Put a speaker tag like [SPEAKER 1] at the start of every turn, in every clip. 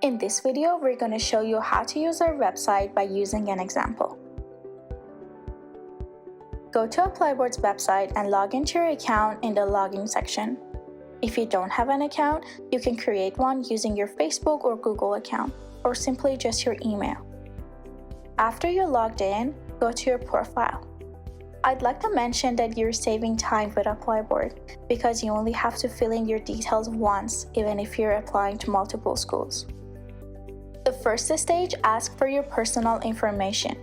[SPEAKER 1] In this video, we're going to show you how to use our website by using an example. Go to ApplyBoard's website and log into your account in the login section. If you don't have an account, you can create one using your Facebook or Google account, or simply just your email. After you're logged in, go to your profile. I'd like to mention that you're saving time with ApplyBoard because you only have to fill in your details once, even if you're applying to multiple schools. The first stage asks for your personal information.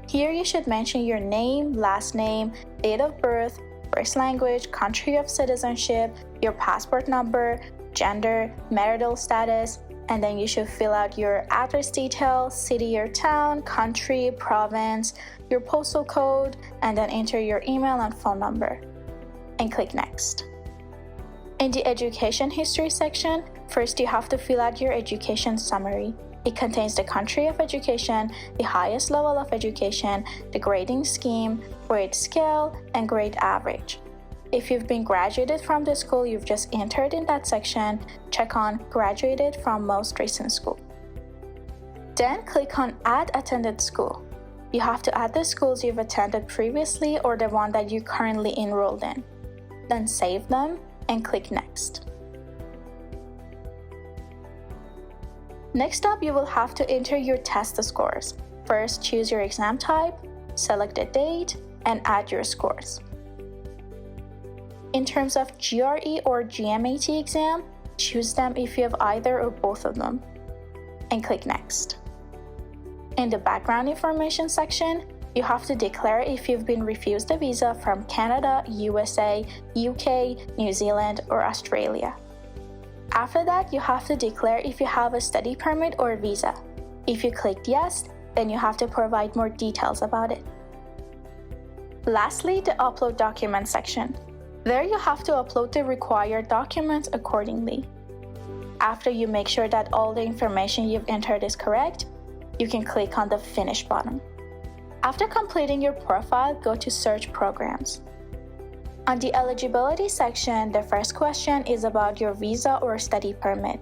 [SPEAKER 1] Here you should mention your name, last name, date of birth, first language, country of citizenship, your passport number, gender, marital status, and then you should fill out your address details, city or town, country, province, your postal code, and then enter your email and phone number. And click Next. In the education history section, first you have to fill out your education summary. It contains the country of education, the highest level of education, the grading scheme, grade scale, and grade average. If you've been graduated from the school you've just entered in that section, check on Graduated from most recent school. Then click on Add attended school. You have to add the schools you've attended previously or the one that you're currently enrolled in. Then save them and click Next. Next up, you will have to enter your test scores. First, choose your exam type, select a date, and add your scores. In terms of GRE or GMAT exam, choose them if you have either or both of them, and click Next. In the background information section, you have to declare if you've been refused a visa from Canada, USA, UK, New Zealand, or Australia. After that, you have to declare if you have a study permit or visa. If you clicked yes, then you have to provide more details about it. Lastly, the Upload Documents section. There you have to upload the required documents accordingly. After you make sure that all the information you've entered is correct, you can click on the Finish button. After completing your profile, go to Search Programs. On the eligibility section, the first question is about your visa or study permit.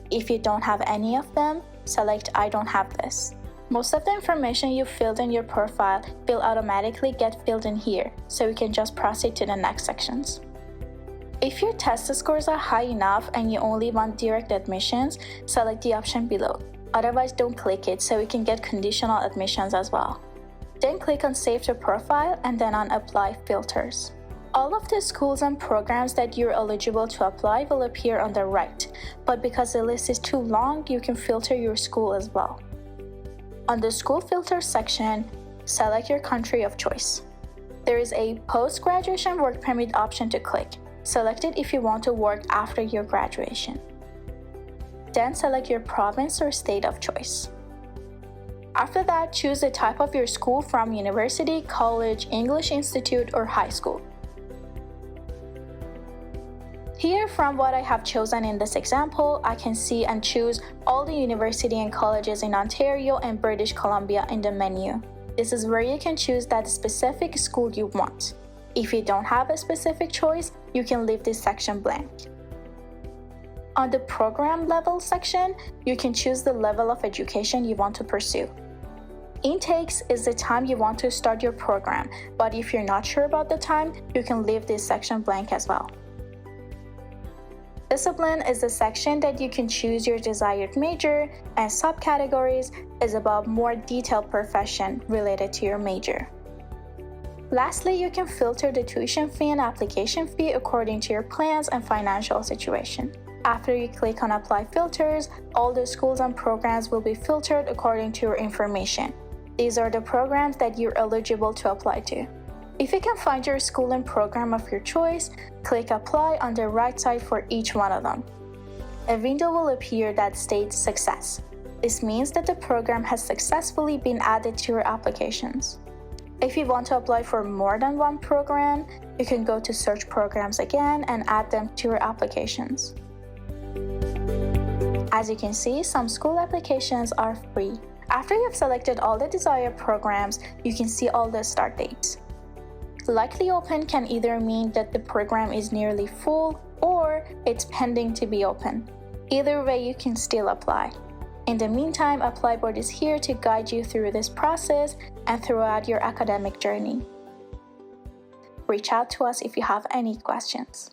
[SPEAKER 1] If you don't have any of them, select I don't have this. Most of the information you filled in your profile will automatically get filled in here, so you can just proceed to the next sections. If your test scores are high enough and you only want direct admissions, select the option below. Otherwise, don't click it so you can get conditional admissions as well. Then click on Save to Profile and then on Apply Filters. All of the schools and programs that you're eligible to apply will appear on the right, but because the list is too long, you can filter your school as well. On the School Filters section, select your country of choice. There is a Post-Graduation Work Permit option to click. Select it if you want to work after your graduation. Then select your province or state of choice. After that, choose the type of your school from university, college, English institute, or high school. Here, from what I have chosen in this example, I can see and choose all the university and colleges in Ontario and British Columbia in the menu. This is where you can choose that specific school you want. If you don't have a specific choice, you can leave this section blank. On the program level section, you can choose the level of education you want to pursue. Intakes is the time you want to start your program, but if you're not sure about the time, you can leave this section blank as well. Discipline is the section that you can choose your desired major, and subcategories is about more detailed profession related to your major. Lastly, you can filter the tuition fee and application fee according to your plans and financial situation. After you click on Apply Filters, all the schools and programs will be filtered according to your information. These are the programs that you're eligible to apply to. If you can find your school and program of your choice, click Apply on the right side for each one of them. A window will appear that states Success. This means that the program has successfully been added to your applications. If you want to apply for more than one program, you can go to Search Programs again and add them to your applications. As you can see, some school applications are free. After you have selected all the desired programs, you can see all the start dates. Likely open can either mean that the program is nearly full or it's pending to be open. Either way, you can still apply. In the meantime, ApplyBoard is here to guide you through this process and throughout your academic journey. Reach out to us if you have any questions.